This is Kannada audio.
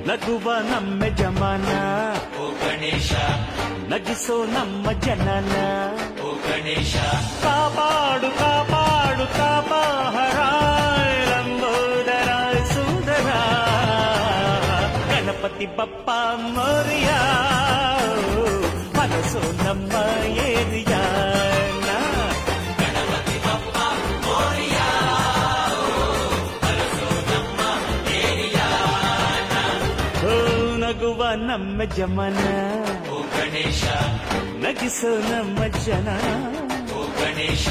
ನಗುವ ನಮ್ಮ ಜಮಾನ ಓ ಗಣೇಶ ನಗಿಸೋ ನಮ್ಮ ಜನನ ಓ ಗಣೇಶ ಕಾಪಾಡು ಕಾಪಾಡು ಕಾಪಾಹರಾಯ ಲಂಬೋದರಾಯ ಸುಂದರ ಗಣಪತಿ ಬಪ್ಪ ಮೋರಿಯ ಮನಸ್ಸು ನಮ್ಮ ಏರಿಯಾನ ಗಣಪತಿ ಬಪ್ಪ ಮೋರಿಯ ಮನಸ್ಸು ನಮ್ಮ ಏರಿಯಾನ ಓ ನಗುವ ನಮ್ಮ ಜಮನ ಓ ಗಣೇಶ ನಗಿಸೋ ನಮ್ಮ ಜನ ಓ ಗಣೇಶ